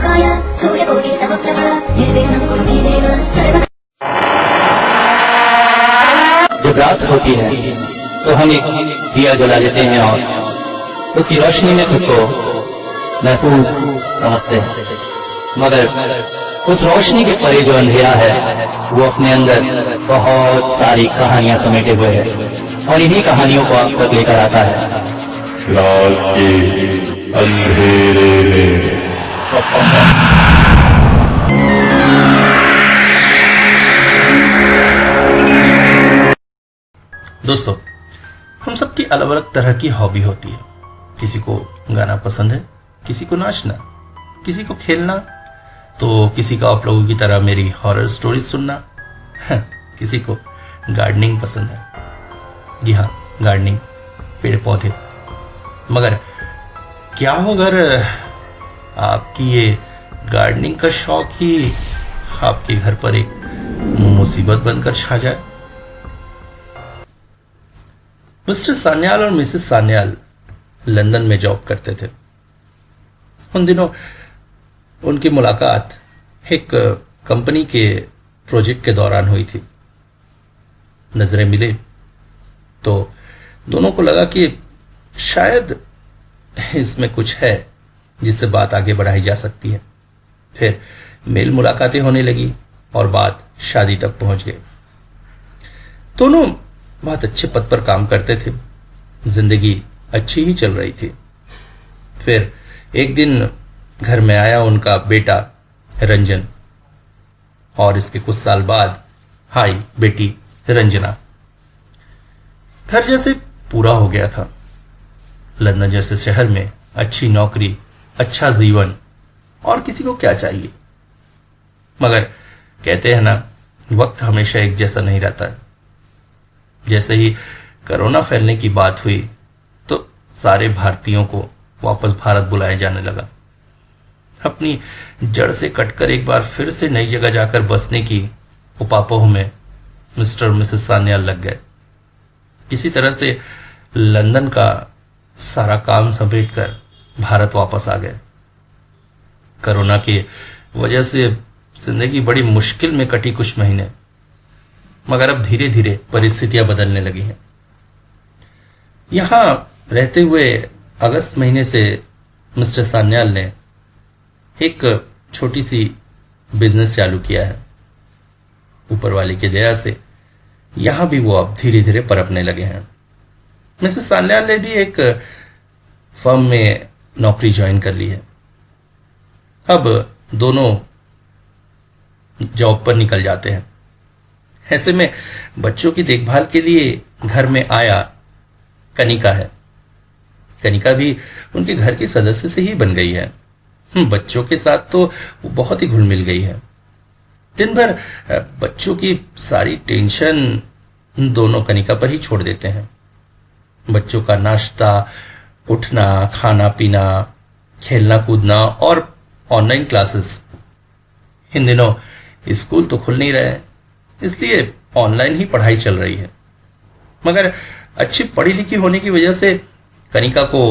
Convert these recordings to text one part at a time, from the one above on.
व्यापकाय सूर्यकोटिसमप्रभ निर्विघ्नं कुरु मे देव सर्व। जब रात होती है तो हम एक दिया जला लेते हैं और उसकी रोशनी में खुद को महफूज समझते हैं, मगर उस रोशनी के परे जो अंधेरा है वो अपने अंदर बहुत सारी कहानियां समेटे हुए है और इन्हीं कहानियों को आप तक लेकर आता है। रात के अंधेरे में दोस्तों, हम सबकी अलग अलग तरह की हॉबी होती है। किसी को गाना पसंद है, किसी को नाचना, किसी को खेलना, तो किसी का आप लोगों की तरह मेरी हॉरर स्टोरीज सुनना, किसी को गार्डनिंग पसंद है। जी हाँ, गार्डनिंग, पेड़ पौधे। मगर क्या हो अगर आपकी ये गार्डनिंग का शौक ही आपके घर पर एक मुसीबत बनकर छा जाए। मिस्टर सान्याल और मिसेस सान्याल लंदन में जॉब करते थे। उन दिनों उनकी मुलाकात एक कंपनी के प्रोजेक्ट के दौरान हुई थी। नजरें मिले तो दोनों को लगा कि शायद इसमें कुछ है जिससे बात आगे बढ़ाई जा सकती है। फिर मेल मुलाकातें होने लगी और बात शादी तक पहुंच गई। दोनों बहुत अच्छे पद पर काम करते थे, जिंदगी अच्छी ही चल रही थी। फिर एक दिन घर में आया उनका बेटा रंजन और इसके कुछ साल बाद आई बेटी रंजना। घर जैसे पूरा हो गया था। लंदन जैसे शहर में अच्छी नौकरी, अच्छा जीवन, और किसी को क्या चाहिए। मगर कहते हैं ना, वक्त हमेशा एक जैसा नहीं रहता है। जैसे ही कोरोना फैलने की बात हुई तो सारे भारतीयों को वापस भारत बुलाया जाने लगा। अपनी जड़ से कटकर एक बार फिर से नई जगह जाकर बसने की उपापोह में मिस्टर और मिसेस सान्याल लग गए। किसी तरह से लंदन का सारा काम समेटकर भारत वापस आ गए। कोरोना की वजह से जिंदगी बड़ी मुश्किल में कटी कुछ महीने, मगर अब धीरे धीरे परिस्थितियां बदलने लगी हैं। यहां रहते हुए अगस्त महीने से मिस्टर सान्याल ने एक छोटी सी बिजनेस चालू किया है। ऊपर वाले की दया से यहां भी वो अब धीरे धीरे पनपने लगे हैं। मिसेस सान्याल ने भी एक फर्म में नौकरी ज्वाइन कर ली है। अब दोनों जॉब पर निकल जाते हैं। ऐसे में बच्चों की देखभाल के लिए घर में आया कनिका है। कनिका भी उनके घर के सदस्य से ही बन गई है। बच्चों के साथ तो वो बहुत ही घुल मिल गई है। दिन भर बच्चों की सारी टेंशन दोनों कनिका पर ही छोड़ देते हैं। बच्चों का नाश्ता, उठना, खाना पीना, खेलना कूदना और ऑनलाइन क्लासेस। इन दिनों स्कूल तो खुल नहीं रहे हैं, इसलिए ऑनलाइन ही पढ़ाई चल रही है। मगर अच्छी पढ़ी लिखी होने की वजह से कनिका को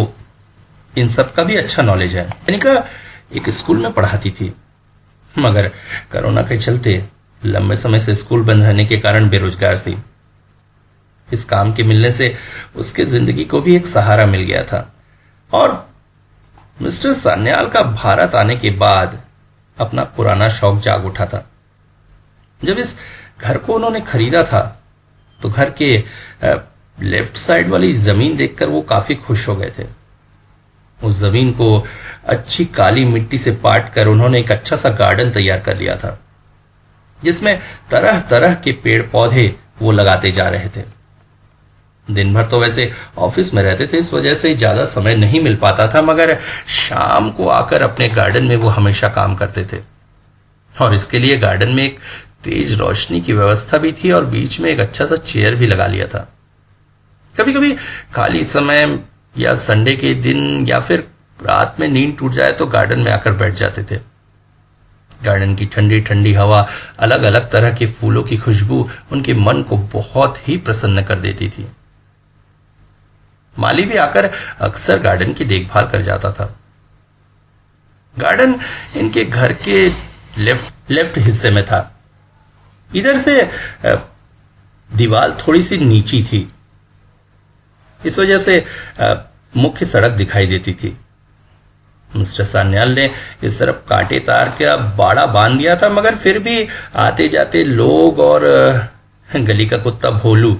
इन सब का भी अच्छा नॉलेज है। कनिका एक स्कूल में पढ़ाती थी, मगर कोरोना के चलते लंबे समय से स्कूल बंद रहने के कारण बेरोजगार थी। इस काम के मिलने से उसके जिंदगी को भी एक सहारा मिल गया था। और मिस्टर सान्याल का भारत आने के बाद अपना पुराना शौक जाग उठा था। जब इस घर को उन्होंने खरीदा था तो घर के लेफ्ट साइड वाली जमीन देखकर वो काफी खुश हो गए थे। उस जमीन को अच्छी काली मिट्टी से पाट कर उन्होंने एक अच्छा सा गार्डन तैयार कर लिया था, जिसमें तरह तरह के पेड़ पौधे वो लगाते जा रहे थे। दिन भर तो वैसे ऑफिस में रहते थे, इस वजह से ज्यादा समय नहीं मिल पाता था, मगर शाम को आकर अपने गार्डन में वो हमेशा काम करते थे। और इसके लिए गार्डन में एक तेज रोशनी की व्यवस्था भी थी और बीच में एक अच्छा सा चेयर भी लगा लिया था। कभी कभी खाली समय या संडे के दिन या फिर रात में नींद टूट जाए तो गार्डन में आकर बैठ जाते थे। गार्डन की ठंडी ठंडी हवा, अलग अलग तरह के फूलों की खुशबू उनके मन को बहुत ही प्रसन्न कर देती थी। माली भी आकर अक्सर गार्डन की देखभाल कर जाता था। गार्डन इनके घर के लेफ्ट हिस्से में था। इधर से दीवार थोड़ी सी नीची थी, इस वजह से मुख्य सड़क दिखाई देती थी। मिस्टर सान्याल ने इस तरफ कांटे तार का बाड़ा बांध दिया था, मगर फिर भी आते जाते लोग और गली का कुत्ता भोलू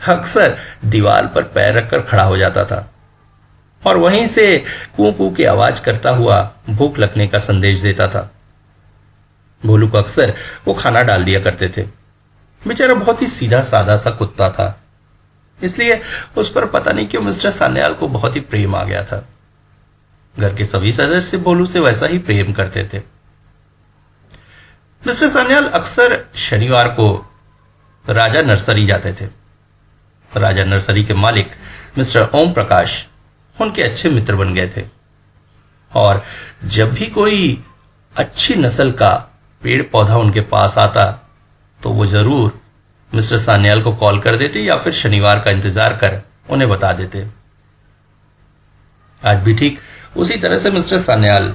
अक्सर दीवार पर पैर रखकर खड़ा हो जाता था और वहीं से कू कू की आवाज करता हुआ भूख लगने का संदेश देता था। भोलू को अक्सर वो खाना डाल दिया करते थे। बेचारा बहुत ही सीधा साधा सा कुत्ता था, इसलिए उस पर पता नहीं क्यों मिस्टर सान्याल को बहुत ही प्रेम आ गया था। घर के सभी सदस्य भोलू से वैसा ही प्रेम करते थे। मिस्टर सान्याल अक्सर शनिवार को राजा नर्सरी जाते थे। राजा नर्सरी के मालिक मिस्टर ओम प्रकाश उनके अच्छे मित्र बन गए थे और जब भी कोई अच्छी नस्ल का पेड़ पौधा उनके पास आता तो वो जरूर मिस्टर सान्याल को कॉल कर देते या फिर शनिवार का इंतजार कर उन्हें बता देते। आज भी ठीक उसी तरह से मिस्टर सान्याल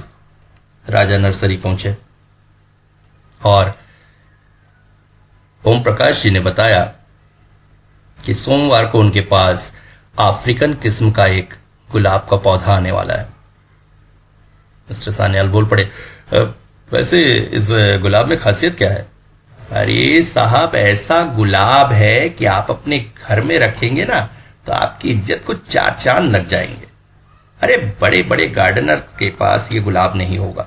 राजा नर्सरी पहुंचे और ओम प्रकाश जी ने बताया कि सोमवार को उनके पास अफ्रीकन किस्म का एक गुलाब का पौधा आने वाला है। मिस्टर सान्याल बोल पड़े, वैसे इस गुलाब में खासियत क्या है? अरे साहब, ऐसा गुलाब है कि आप अपने घर में रखेंगे ना तो आपकी इज्जत को 4 चांद लग जाएंगे। अरे बड़े बड़े गार्डनर के पास ये गुलाब नहीं होगा।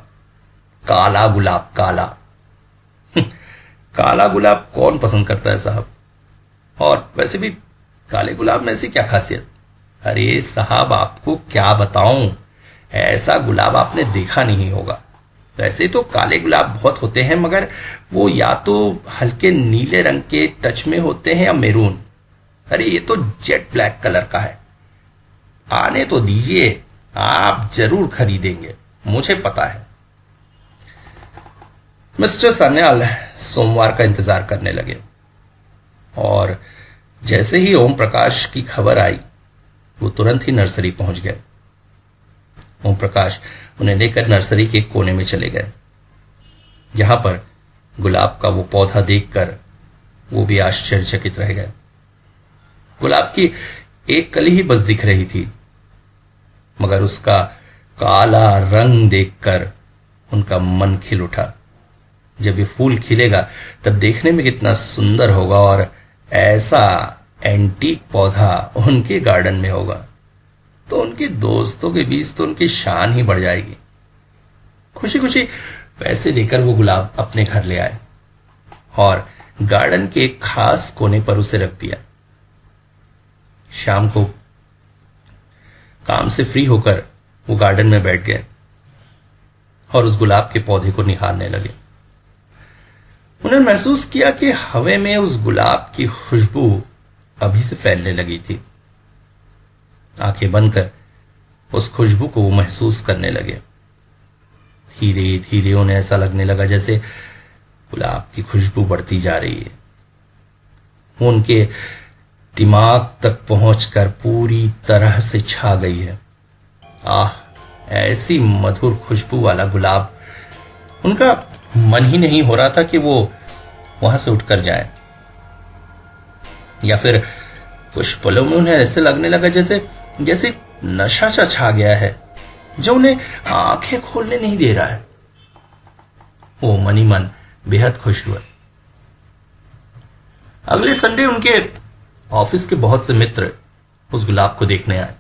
काला गुलाब, काला काला गुलाब कौन पसंद करता है साहब? और वैसे भी काले गुलाब में ऐसी क्या खासियत? अरे साहब, आपको क्या बताऊं, ऐसा गुलाब आपने देखा नहीं होगा। वैसे तो काले गुलाब बहुत होते हैं, मगर वो या तो हल्के नीले रंग के टच में होते हैं या मैरून। अरे ये तो जेट ब्लैक कलर का है। आने तो दीजिए, आप जरूर खरीदेंगे, मुझे पता है। मिस्टर सान्याल सोमवार का इंतजार करने लगे और जैसे ही ओम प्रकाश की खबर आई वो तुरंत ही नर्सरी पहुंच गए। ओम प्रकाश उन्हें लेकर नर्सरी के कोने में चले गए। यहां पर गुलाब का वो पौधा देखकर वो भी आश्चर्यचकित रह गए। गुलाब की एक कली ही बस दिख रही थी, मगर उसका काला रंग देखकर उनका मन खिल उठा। जब ये फूल खिलेगा तब देखने में कितना सुंदर होगा और ऐसा एंटीक पौधा उनके गार्डन में होगा तो उनके दोस्तों के बीच तो उनकी शान ही बढ़ जाएगी। खुशी खुशी पैसे देकर वो गुलाब अपने घर ले आए और गार्डन के एक खास कोने पर उसे रख दिया। शाम को काम से फ्री होकर वो गार्डन में बैठ गए और उस गुलाब के पौधे को निहारने लगे। उन्हें महसूस किया कि हवा में उस गुलाब की खुशबू अभी से फैलने लगी थी। आंखें बंद कर उस खुशबू को वो महसूस करने लगे। धीरे धीरे उन्हें ऐसा लगने लगा जैसे गुलाब की खुशबू बढ़ती जा रही है। वो उनके दिमाग तक पहुंचकर पूरी तरह से छा गई है। आह, ऐसी मधुर खुशबू वाला गुलाब। उनका मन ही नहीं हो रहा था कि वो वहां से उठकर जाए, या फिर कुछ पलों में उन्हें ऐसे लगने लगा जैसे नशा सा छा गया है जो उन्हें आंखें खोलने नहीं दे रहा है। वो मन ही मन बेहद खुश हुए। अगले संडे उनके ऑफिस के बहुत से मित्र उस गुलाब को देखने आए।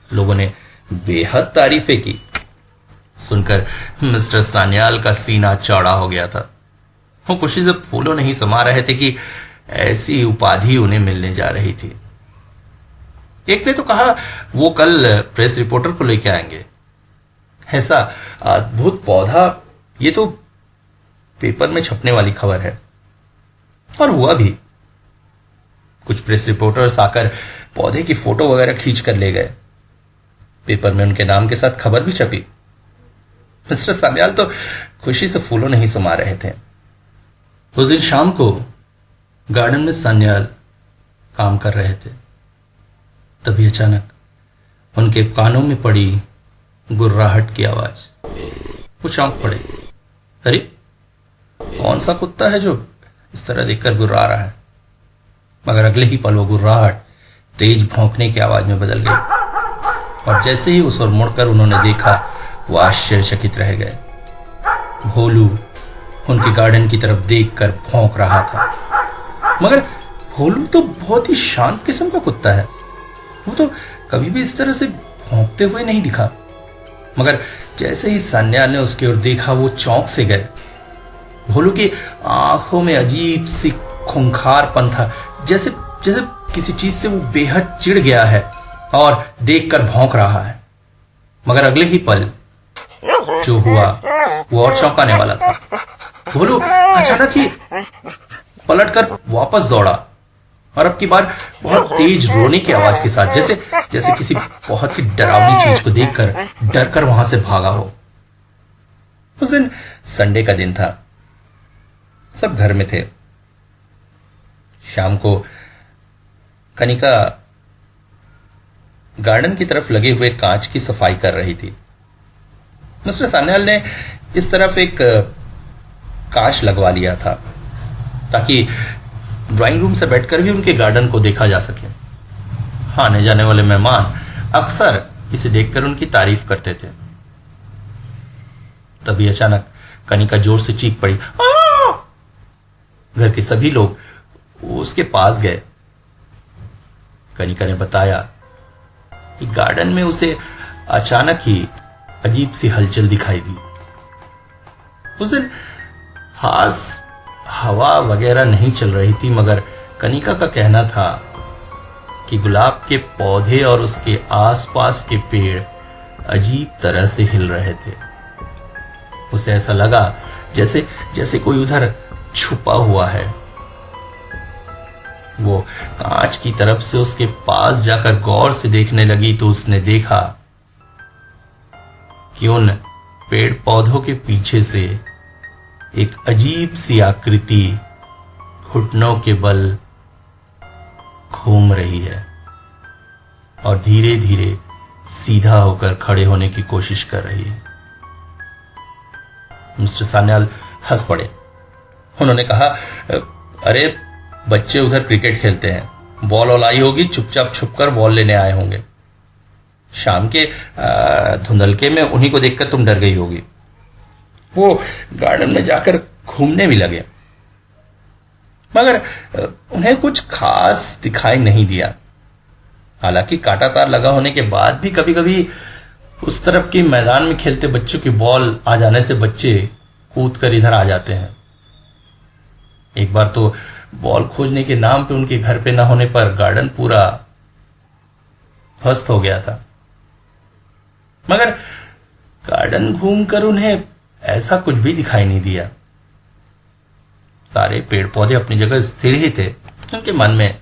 लोगों ने बेहद तारीफें की। सुनकर मिस्टर सान्याल का सीना चौड़ा हो गया था। वो खुशी से फूलों नहीं समा रहे थे कि ऐसी उपाधि उन्हें मिलने जा रही थी। एक ने तो कहा वो कल प्रेस रिपोर्टर को लेकर आएंगे। ऐसा अद्भुत पौधा, ये तो पेपर में छपने वाली खबर है। और हुआ भी। कुछ प्रेस रिपोर्टर्स आकर पौधे की फोटो वगैरह खींच कर ले गए। पेपर में उनके नाम के साथ खबर भी छपी। मिस्टर सान्याल तो खुशी से फूलों नहीं समा रहे थे। उस दिन शाम को गार्डन में सान्याल काम कर रहे थे। तभी अचानक उनके कानों में पड़ी गुर्राहट की आवाज। वो चौंक पड़े। अरे, कौन सा कुत्ता है जो इस तरह देखकर गुर्रा रहा है? मगर अगले ही पल वो गुर्राहट तेज भौंकने की आवाज में बदल गई और जैसे ही उस ओर मुड़कर उन्होंने देखा, वो आश्चर्यचकित रह गए। भोलू उनके गार्डन की तरफ देखकर भौंक रहा था। मगर भोलू तो बहुत ही शांत किस्म का कुत्ता है। वो तो कभी भी इस तरह से भौंकते हुए नहीं दिखा। मगर जैसे ही सान्याल ने उसकी ओर देखा, वो चौंक से गए। भोलू की आंखों में अजीब सी खूंखारपन था, जैसे जैसे किसी चीज से वो बेहद चिढ़ गया है और देखकर भौंक रहा है। मगर अगले ही पल जो हुआ वो और चौंकाने वाला था। भोलू अचानक ही पलटकर वापस दौड़ा और अब की बार बहुत तेज रोने की आवाज के साथ, जैसे जैसे किसी बहुत ही डरावनी चीज को देखकर डरकर वहां से भागा हो। उस दिन संडे का दिन था। सब घर में थे। शाम को कनिका गार्डन की तरफ लगे हुए कांच की सफाई कर रही थी। मिस्टर सान्याल ने इस तरफ एक कांच लगवा लिया था ताकि ड्राइंग रूम से बैठकर भी उनके गार्डन को देखा जा सके। आने जाने वाले मेहमान अक्सर इसे देखकर उनकी तारीफ करते थे। तभी अचानक कनिका जोर से चीख पड़ी। घर के सभी लोग उसके पास गए। कनिका ने बताया कि गार्डन में उसे अचानक ही अजीब सी हलचल दिखाई दी। उस दिन खास हवा वगैरह नहीं चल रही थी, मगर कनिका का कहना था कि गुलाब के पौधे और उसके आसपास के पेड़ अजीब तरह से हिल रहे थे। उसे ऐसा लगा जैसे जैसे कोई उधर छुपा हुआ है। वो कांच की तरफ से उसके पास जाकर गौर से देखने लगी तो उसने देखा कि उन पेड़ पौधों के पीछे से एक अजीब सी आकृति घुटनों के बल घूम रही है और धीरे धीरे सीधा होकर खड़े होने की कोशिश कर रही है। मिस्टर सान्याल हंस पड़े। उन्होंने कहा, अरे बच्चे उधर क्रिकेट खेलते हैं, बॉल वॉल आई होगी, चुपचाप छुपकर बॉल लेने आए होंगे। शाम के धुंधलके में उन्हीं को देखकर तुम डर गई होगी। वो गार्डन में जाकर घूमने भी लगे, मगर उन्हें कुछ खास दिखाई नहीं दिया। हालांकि कांटा तार लगा होने के बाद भी कभी कभी उस तरफ के मैदान में खेलते बच्चों की बॉल आ जाने से बच्चे कूद कर इधर आ जाते हैं। एक बार तो बॉल खोजने के नाम पे उनके घर पे ना होने पर गार्डन पूरा ध्वस्त हो गया था। मगर गार्डन घूमकर उन्हें ऐसा कुछ भी दिखाई नहीं दिया। सारे पेड़ पौधे अपनी जगह स्थिर ही थे। उनके मन में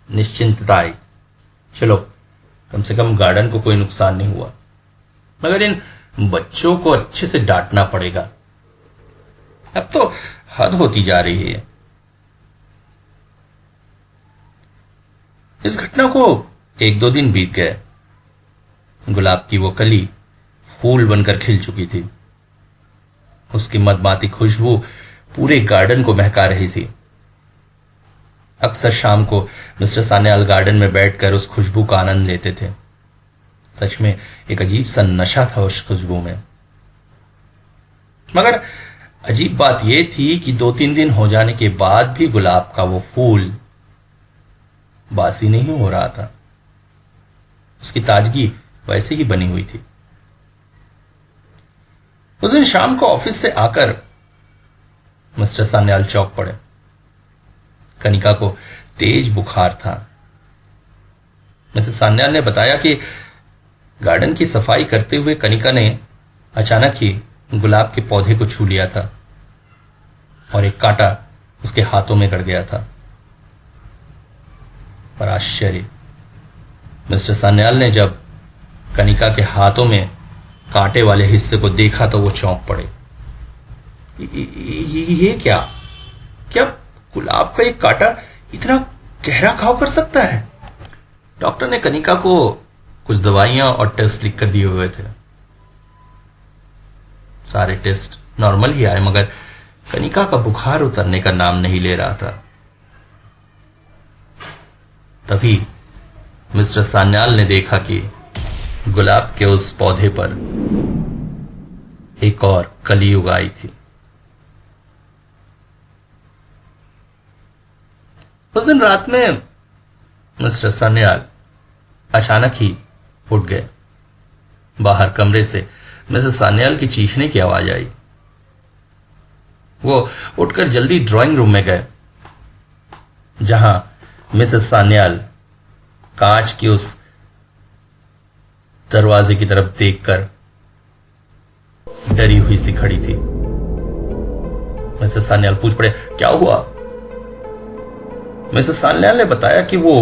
निश्चिंतता आई, चलो कम से कम गार्डन को कोई नुकसान नहीं हुआ। मगर इन बच्चों को अच्छे से डांटना पड़ेगा, अब तो हद होती जा रही है। इस घटना को 1-2 दिन बीत गए। गुलाब की वो कली फूल बनकर खिल चुकी थी। उसकी मदमाती खुशबू पूरे गार्डन को महका रही थी। अक्सर शाम को मिस्टर सान्याल गार्डन में बैठकर उस खुशबू का आनंद लेते थे। सच में एक अजीब सा नशा था उस खुशबू में। मगर अजीब बात यह थी कि 2-3 दिन हो जाने के बाद भी गुलाब का वो फूल बासी नहीं हो रहा था। उसकी ताजगी वैसे ही बनी हुई थी। उस दिन शाम को ऑफिस से आकर मिस्टर सान्याल चौंक पड़े। कनिका को तेज बुखार था। मिस्टर सान्याल ने बताया कि गार्डन की सफाई करते हुए कनिका ने अचानक ही गुलाब के पौधे को छू लिया था और एक कांटा उसके हाथों में गड़ गया था। पर आश्चर्य, मिस्टर सान्याल ने जब कनिका के हाथों में कांटे वाले हिस्से को देखा तो वो चौंक पड़े। ये क्या क्या गुलाब का एक कांटा इतना गहरा घाव कर सकता है? डॉक्टर ने कनिका को कुछ दवाइयां और टेस्ट लिख कर दिए हुए थे। सारे टेस्ट नॉर्मल ही आए, मगर कनिका का बुखार उतरने का नाम नहीं ले रहा था। तभी मिस्टर सान्याल ने देखा कि गुलाब के उस पौधे पर एक और कली उगाई थी। उस दिन रात में मिस्टर सान्याल अचानक ही उठ गए। बाहर कमरे से मिसेस सान्याल की चीखने की आवाज आई। वो उठकर जल्दी ड्राइंग रूम में गए, जहां मिसेस सान्याल कांच की उस दरवाजे की तरफ देखकर डरी हुई सी खड़ी थी। मिसेस सान्याल पूछ पड़े, क्या हुआ? मिसेस सान्याल ने बताया कि वो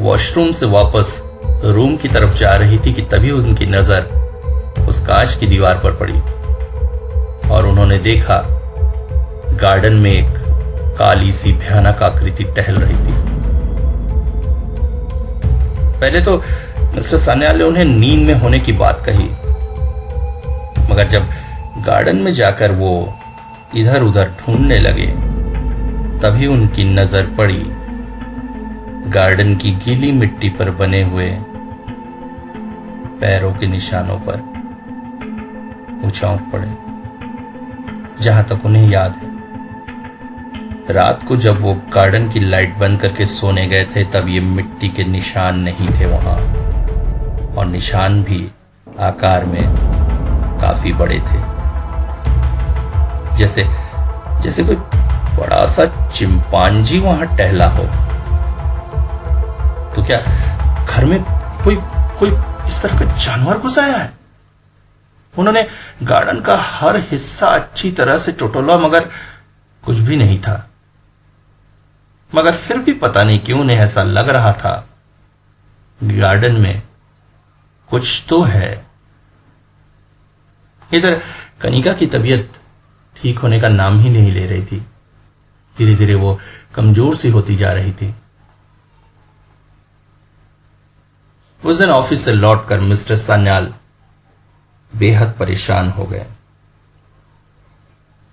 वॉशरूम से वापस रूम की तरफ जा रही थी कि तभी उनकी नजर उस कांच की दीवार पर पड़ी और उन्होंने देखा गार्डन में एक काली सी भयानक आकृति टहल रही थी। पहले तो मिस्टर सान्याल ने उन्हें नींद में होने की बात कही, मगर जब गार्डन में जाकर वो इधर उधर ढूंढने लगे तभी उनकी नजर पड़ी गार्डन की गीली मिट्टी पर बने हुए पैरों के निशानों पर। वो चौंक पड़े। जहां तक उन्हें याद है, रात को जब वो गार्डन की लाइट बंद करके सोने गए थे तब ये मिट्टी के निशान नहीं थे वहां, और निशान भी आकार में काफी बड़े थे, जैसे कोई बड़ा सा चिंपांजी वहां टहला हो। तो क्या घर में कोई इस तरह का जानवर घुस आया है? उन्होंने गार्डन का हर हिस्सा अच्छी तरह से टटोला मगर कुछ भी नहीं था। मगर फिर भी पता नहीं क्यों उन्हें ऐसा लग रहा था गार्डन में कुछ तो है। इधर कनिका की तबीयत ठीक होने का नाम ही नहीं ले रही थी। धीरे धीरे वो कमजोर सी होती जा रही थी। उस दिन ऑफिस से लौटकर मिस्टर सान्याल बेहद परेशान हो गए।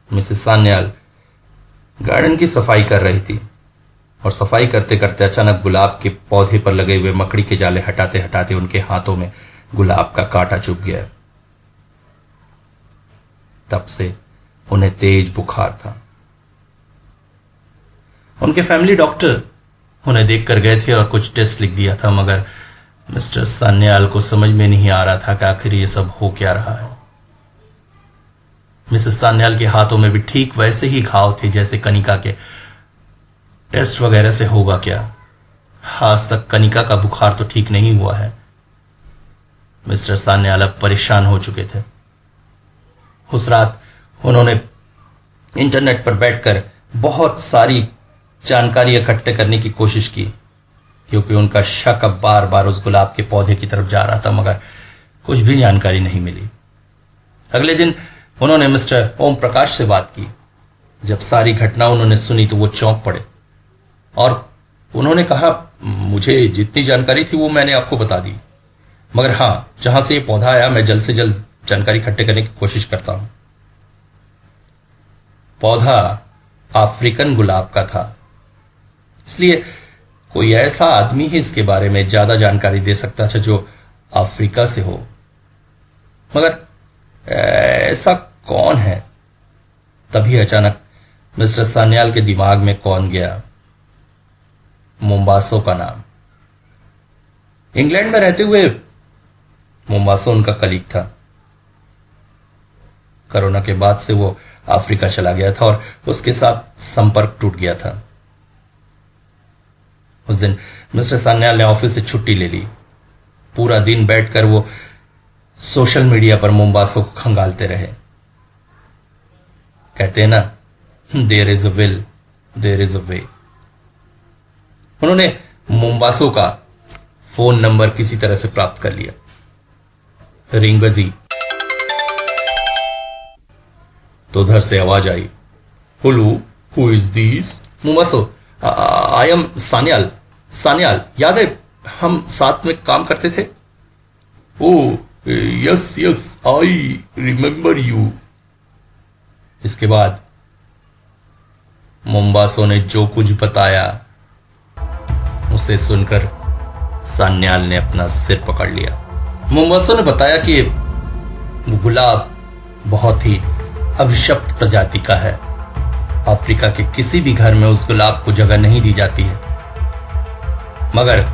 मिसेस सान्याल गार्डन की सफाई कर रही थी और सफाई करते करते अचानक गुलाब के पौधे पर लगे हुए मकड़ी के जाले हटाते हटाते उनके हाथों में गुलाब का कांटा चुभ गया। तब से उन्हें तेज बुखार था। उनके फैमिली डॉक्टर उन्हें देखकर गए थे और कुछ टेस्ट लिख दिया था, मगर मिस्टर सान्याल को समझ में नहीं आ रहा था कि आखिर ये सब हो क्या रहा है। मिसेस सान्याल के हाथों में भी ठीक वैसे ही घाव थे जैसे कनिका के। टेस्ट वगैरह से होगा क्या? आज तक कनिका का बुखार तो ठीक नहीं हुआ है। मिस्टर सान्याल अब परेशान हो चुके थे। उस रात उन्होंने इंटरनेट पर बैठकर बहुत सारी जानकारी इकट्ठे करने की कोशिश की, क्योंकि उनका शक अब बार बार उस गुलाब के पौधे की तरफ जा रहा था, मगर कुछ भी जानकारी नहीं मिली। अगले दिन उन्होंने मिस्टर ओम प्रकाश से बात की। जब सारी घटना उन्होंने सुनी तो वो चौंक पड़े और उन्होंने कहा, मुझे जितनी जानकारी थी वो मैंने आपको बता दी, मगर हां, जहां से ये पौधा आया मैं जल्द से जल्द जानकारी इकट्ठे करने की कोशिश करता हूं। पौधा अफ्रीकन गुलाब का था, इसलिए कोई ऐसा आदमी ही इसके बारे में ज्यादा जानकारी दे सकता था जो अफ्रीका से हो, मगर ऐसा कौन है? तभी अचानक मिस्टर सान्याल के दिमाग में कौन गया? मोम्बासो का नाम। इंग्लैंड में रहते हुए मोम्बासो उनका कलीग था। कोरोना के बाद से वो अफ्रीका चला गया था और उसके साथ संपर्क टूट गया था। उस दिन मिस्टर सान्याल ने ऑफिस से छुट्टी ले ली। पूरा दिन बैठकर वो सोशल मीडिया पर मोम्बासो को खंगालते रहे। कहते हैं ना, there is a will there is a way. उन्होंने मोम्बासो का फोन नंबर किसी तरह से प्राप्त कर लिया। रिंग बजी तो उधर से आवाज आई, हेलो, हु इज दिस? मोम्बासो, आई एम सान्याल। सान्याल, याद है हम साथ में काम करते थे? Oh yes yes, I remember you. इसके बाद मोम्बासो ने जो कुछ बताया उसे सुनकर सान्याल ने अपना सिर पकड़ लिया। मोम्बासो ने बताया कि वो गुलाब बहुत ही अभिशप्त प्रजाति का है। अफ्रीका के किसी भी घर में उस गुलाब को जगह नहीं दी जाती है, मगर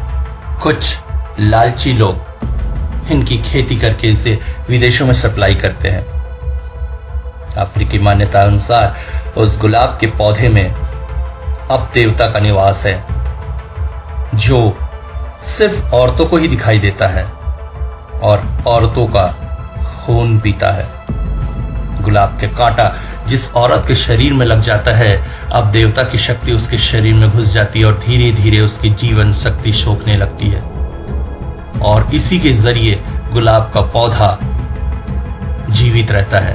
कुछ लालची लोग इनकी खेती करके इसे विदेशों में सप्लाई करते हैं। अफ्रीकी मान्यता अनुसार उस गुलाब के पौधे में अब देवता का निवास है, जो सिर्फ औरतों को ही दिखाई देता है और औरतों का खून पीता है। गुलाब के कांटा जिस औरत के शरीर में लग जाता है, अब देवता की शक्ति उसके शरीर में घुस जाती है और धीरे धीरे उसकी जीवन शक्ति सोखने लगती है, और इसी के जरिए गुलाब का पौधा जीवित रहता है।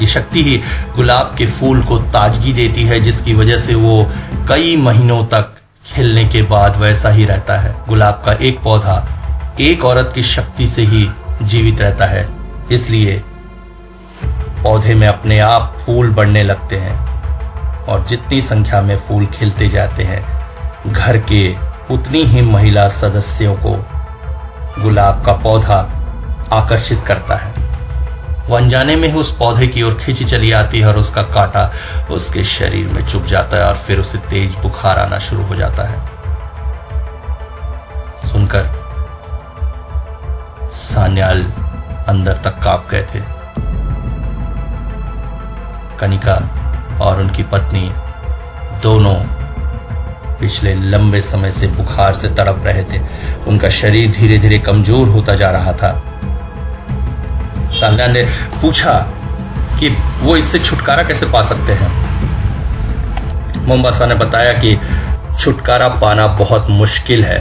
ये शक्ति ही गुलाब के फूल को ताजगी देती है, जिसकी वजह से वो कई महीनों तक खिलने के बाद वैसा ही रहता है। गुलाब का एक पौधा एक औरत की शक्ति से ही जीवित रहता है, इसलिए पौधे में अपने आप फूल बढ़ने लगते हैं, और जितनी संख्या में फूल खिलते जाते हैं, घर के उतनी ही महिला सदस्यों को गुलाब का पौधा आकर्षित करता है। वो अनजाने में ही उस पौधे की ओर खींची चली आती है और उसका कांटा उसके शरीर में चुभ जाता है और फिर उसे तेज बुखार आना शुरू हो जाता है। सुनकर सान्याल अंदर तक कांप गए थे। कनिका और उनकी पत्नी दोनों पिछले लंबे समय से बुखार से तड़प रहे थे। उनका शरीर धीरे धीरे कमजोर होता जा रहा था। सान्याल ने पूछा कि वो इससे छुटकारा कैसे पा सकते हैं। मोम्बासा ने बताया कि छुटकारा पाना बहुत मुश्किल है।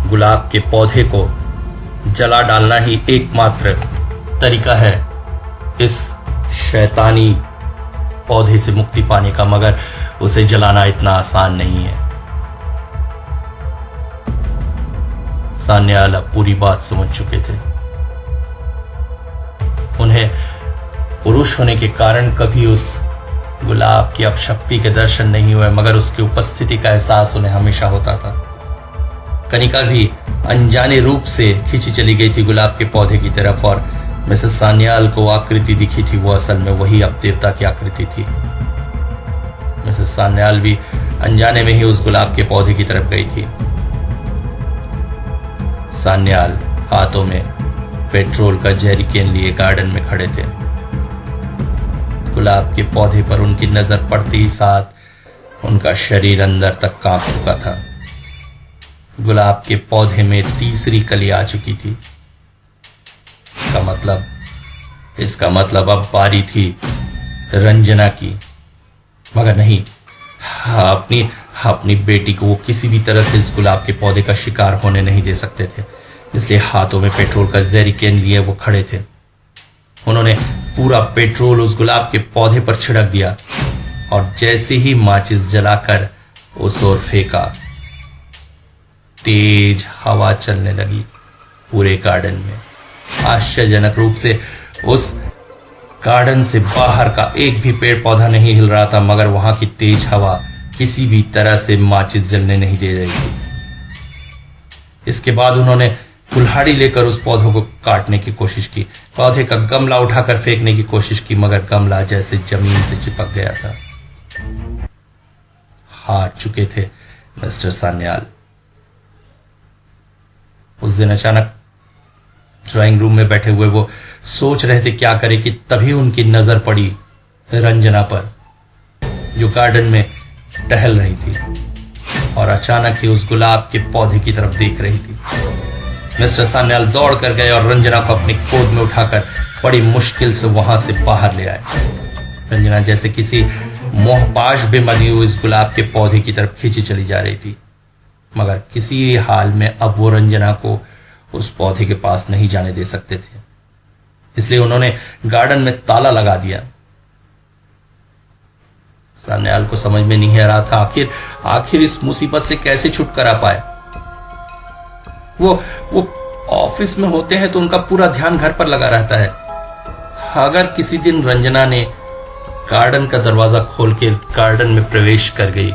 गुलाब के पौधे को जला डालना ही एकमात्र तरीका है इस शैतानी पौधे से मुक्ति पाने का, मगर उसे जलाना इतना आसान नहीं है। सान्याल अब पूरी बात समझ चुके थे। उन्हें पुरुष होने के कारण कभी उस गुलाब की अपशक्ति के दर्शन नहीं हुए, मगर उसकी उपस्थिति का एहसास उन्हें हमेशा होता था। कनिका भी अनजाने रूप से खींची चली गई थी गुलाब के पौधे की तरफ, और मिसेस सान्याल को आकृति दिखी थी, वो असल में वही अब देवता की आकृति थी। मिसेस सान्याल भी अनजाने में ही उस गुलाब के पौधे की तरफ गई थी। सान्याल हाथों में पेट्रोल का जैरिकेन लिए गार्डन में खड़े थे। गुलाब के पौधे पर उनकी नजर पड़ते ही साथ उनका शरीर अंदर तक कांप चुका था। गुलाब के पौधे में तीसरी कली आ चुकी थी। इसका मतलब अब बारी थी रंजना की, मगर नहीं, अपनी बेटी को वो किसी भी तरह से इस गुलाब के पौधे का शिकार होने नहीं दे सकते थे। इसलिए हाथों में पेट्रोल का जैरिकेन लिए वो खड़े थे। उन्होंने पूरा पेट्रोल उस गुलाब के पौधे पर छिड़क दिया और जैसे ही माचिस जलाकर उस ओर फेंका, तेज हवा चलने लगी पूरे गार्डन में। आश्चर्यजनक रूप से उस गार्डन से बाहर का एक भी पेड़ पौधा नहीं हिल रहा था, मगर वहां की तेज हवा किसी भी तरह से माचिस जलने नहीं दे रही थी। इसके बाद उन्होंने कुल्हाड़ी लेकर उस पौधों को काटने की कोशिश की, पौधे का गमला उठाकर फेंकने की कोशिश की, मगर गमला जैसे जमीन से चिपक गया था। हार चुके थे मिस्टर सान्याल। उस दिन अचानक ड्राइंग रूम में बैठे हुए वो सोच रहे थे क्या करें कि तभी उनकी नजर पड़ी रंजना पर, जो गार्डन में टहल रही थी और अचानक ही उस गुलाब के पौधे की तरफ देख रही थी। मिस्टर सान्याल दौड़ कर गए और रंजना को अपनी गोद में उठाकर बड़ी मुश्किल से वहां से बाहर ले आए। रंजना जैसे किसी मोहपाश में बनी हुई इस गुलाब के पौधे की तरफ खींची चली जा रही थी, मगर किसी हाल में अब वो रंजना को उस पौधे के पास नहीं जाने दे सकते थे। इसलिए उन्होंने गार्डन में ताला लगा दिया। सान्याल को समझ में नहीं आ रहा था आखिर इस मुसीबत से कैसे छुटकारा पाए। वो ऑफिस में होते हैं तो उनका पूरा ध्यान घर पर लगा रहता है। अगर किसी दिन रंजना ने गार्डन का दरवाजा खोल के गार्डन में प्रवेश कर गई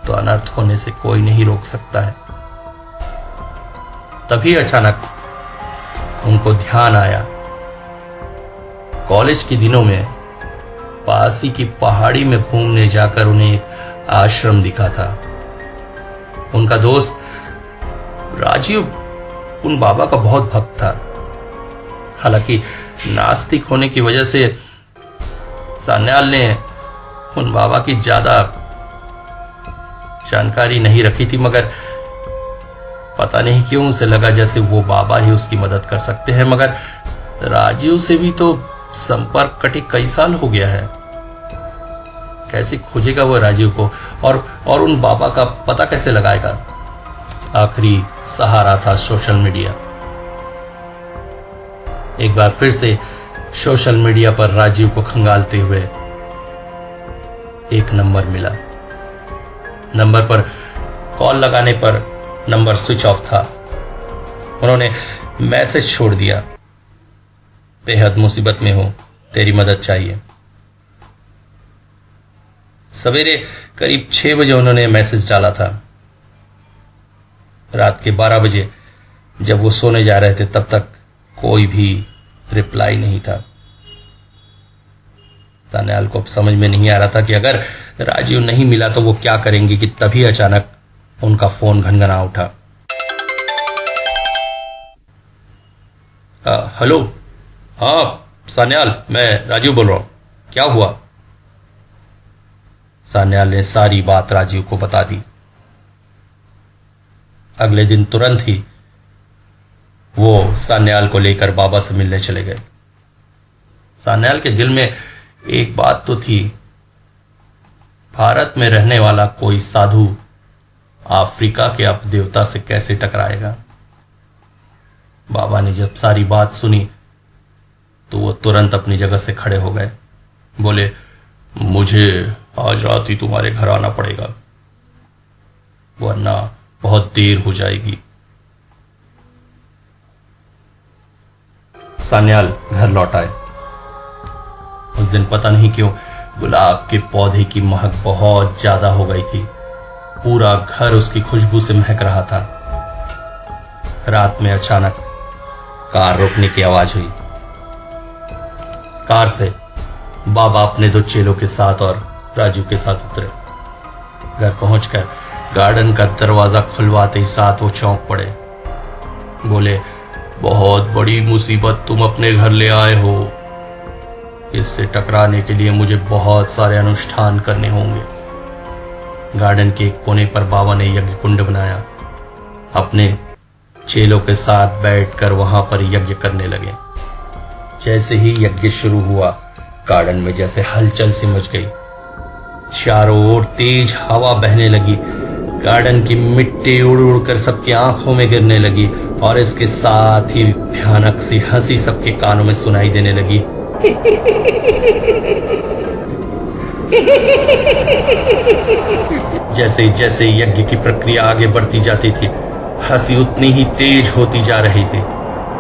तो अनर्थ होने से कोई नहीं रोक सकता है। तभी अचानक उनको ध्यान आया, कॉलेज के दिनों में पास ही की पहाड़ी में घूमने जाकर उन्हें एक आश्रम दिखा था। उनका दोस्त राजीव उन बाबा का बहुत भक्त था। हालांकि नास्तिक होने की वजह से सान्याल ने उन बाबा की ज्यादा जानकारी नहीं रखी थी, मगर पता नहीं क्यों उसे लगा जैसे वो बाबा ही उसकी मदद कर सकते हैं। मगर राजीव से भी तो संपर्क कटे कई साल हो गया है, कैसे खोजेगा वो राजीव को और उन बाबा का पता कैसे लगाएगा। आखिरी सहारा था सोशल मीडिया। एक बार फिर से सोशल मीडिया पर राजीव को खंगालते हुए एक नंबर मिला। नंबर पर कॉल लगाने पर नंबर स्विच ऑफ था। उन्होंने मैसेज छोड़ दिया, बेहद मुसीबत में हूं, तेरी मदद चाहिए। सवेरे करीब 6 बजे उन्होंने मैसेज डाला था। रात के 12 बजे जब वो सोने जा रहे थे तब तक कोई भी रिप्लाई नहीं था। सान्याल को समझ में नहीं आ रहा था कि अगर राजीव नहीं मिला तो वो क्या करेंगे कि तभी अचानक उनका फोन घनघना उठा। हेलो, हाँ सान्याल, मैं राजीव बोल रहा हूं, क्या हुआ? सान्याल ने सारी बात राजीव को बता दी। अगले दिन तुरंत ही वो सान्याल को लेकर बाबा से मिलने चले गए। सान्याल के दिल में एक बात तो थी, भारत में रहने वाला कोई साधु अफ्रीका के अपदेवता से कैसे टकराएगा। बाबा ने जब सारी बात सुनी तो वो तुरंत अपनी जगह से खड़े हो गए। बोले, मुझे आज रात ही तुम्हारे घर आना पड़ेगा, वरना बहुत देर हो जाएगी। सान्याल घर लौट आए। उस दिन पता नहीं क्यों गुलाब के पौधे की महक बहुत ज्यादा हो गई थी। पूरा घर उसकी खुशबू से महक रहा था। रात में अचानक कार रुकने की आवाज हुई। कार से बाबा अपने 2 चेलों के साथ और राजू के साथ उतरे। घर पहुंचकर गार्डन का दरवाजा खुलवाते ही साथ वो चौंक पड़े। बोले, बहुत बड़ी मुसीबत तुम अपने घर ले आए हो। इससे टकराने के लिए मुझे बहुत सारे अनुष्ठान करने होंगे। गार्डन के एक कोने पर बाबा ने यज्ञ कुंड बनाया। अपने चेलों के साथ बैठकर वहां पर यज्ञ करने लगे। जैसे ही यज्ञ शुरू हुआ, गार्डन में जैसे हलचल सी मच गई। चारों ओर तेज हवा बहने लगी। गार्डन की मिट्टी उड़ उड़कर सबकी आंखों में गिरने लगी और इसके साथ ही भयानक सी हंसी सबके कानों में सुनाई देने लगी। जैसे जैसे यज्ञ की प्रक्रिया आगे बढ़ती जाती थी, हंसी उतनी ही तेज होती जा रही थी।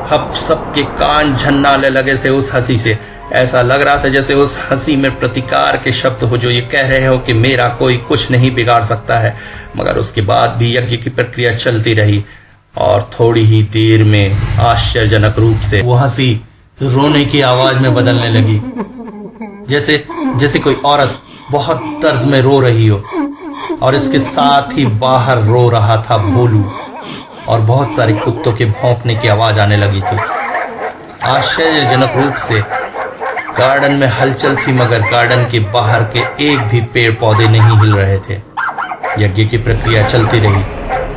अब सबके कान झन्नाने लगे थे उस हंसी से। ऐसा लग रहा था जैसे उस हंसी में प्रतिकार के शब्द हो, जो ये कह रहे हो कि मेरा कोई कुछ नहीं बिगाड़ सकता है। मगर उसके बाद भी यज्ञ की प्रक्रिया चलती रही और थोड़ी ही देर में आश्चर्यजनक रूप से वो हंसी रोने की आवाज में बदलने लगी। जैसे कोई औरत बहुत दर्द में रो रही हो। और इसके साथ ही बाहर रो रहा था भोलू और बहुत सारे कुत्तों के भौंकने की आवाज आने लगी थी। आश्चर्यजनक रूप से गार्डन में हलचल थी, मगर गार्डन के बाहर के एक भी पेड़ पौधे नहीं हिल रहे थे। यज्ञ की प्रक्रिया चलती रही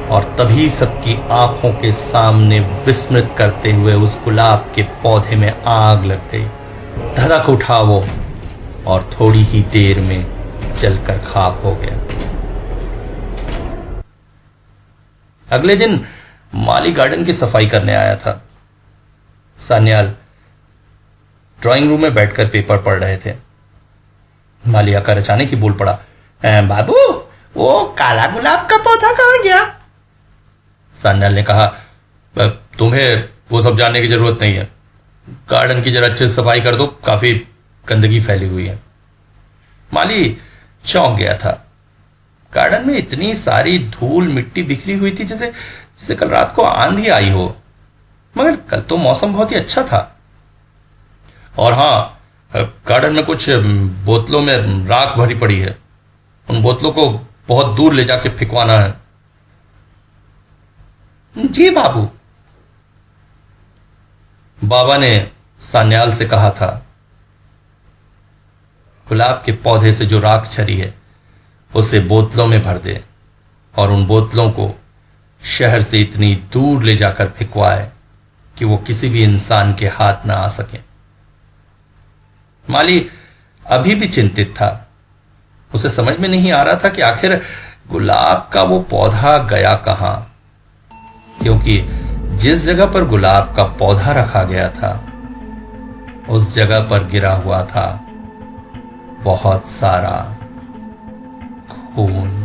और तभी सबकी आंखों के सामने विस्मृत करते हुए उस गुलाब के पौधे में आग लग गई। धधक उठा वो और थोड़ी ही देर में जलकर खाक हो गया। अगले दिन माली गार्डन की सफाई करने आया था। सान्याल ड्राइंग रूम में बैठकर पेपर पढ़ रहे थे। माली आकर अचानक ही बोल पड़ा, बाबू, वो काला गुलाब का पौधा कहां गया? सान्याल ने कहा, तुम्हें वो सब जानने की जरूरत नहीं है। गार्डन की जरा अच्छे से सफाई कर दो, काफी गंदगी फैली हुई है। माली चौंक गया था। गार्डन में इतनी सारी धूल मिट्टी बिखरी हुई थी जैसे जैसे कल रात को आंधी आई हो। मगर कल तो मौसम बहुत ही अच्छा था। और हां, गार्डन में कुछ बोतलों में राख भरी पड़ी है, उन बोतलों को बहुत दूर ले जाके फेंकवाना है। जी बाबू, बाबा ने सान्याल से कहा था। गुलाब के पौधे से जो राख छरी है उसे बोतलों में भर दे और उन बोतलों को शहर से इतनी दूर ले जाकर फेंकवाए कि वो किसी भी इंसान के हाथ ना आ सके। माली अभी भी चिंतित था। उसे समझ में नहीं आ रहा था कि आखिर गुलाब का वो पौधा गया कहां, क्योंकि जिस जगह पर गुलाब का पौधा रखा गया था उस जगह पर गिरा हुआ था बहुत सारा खून।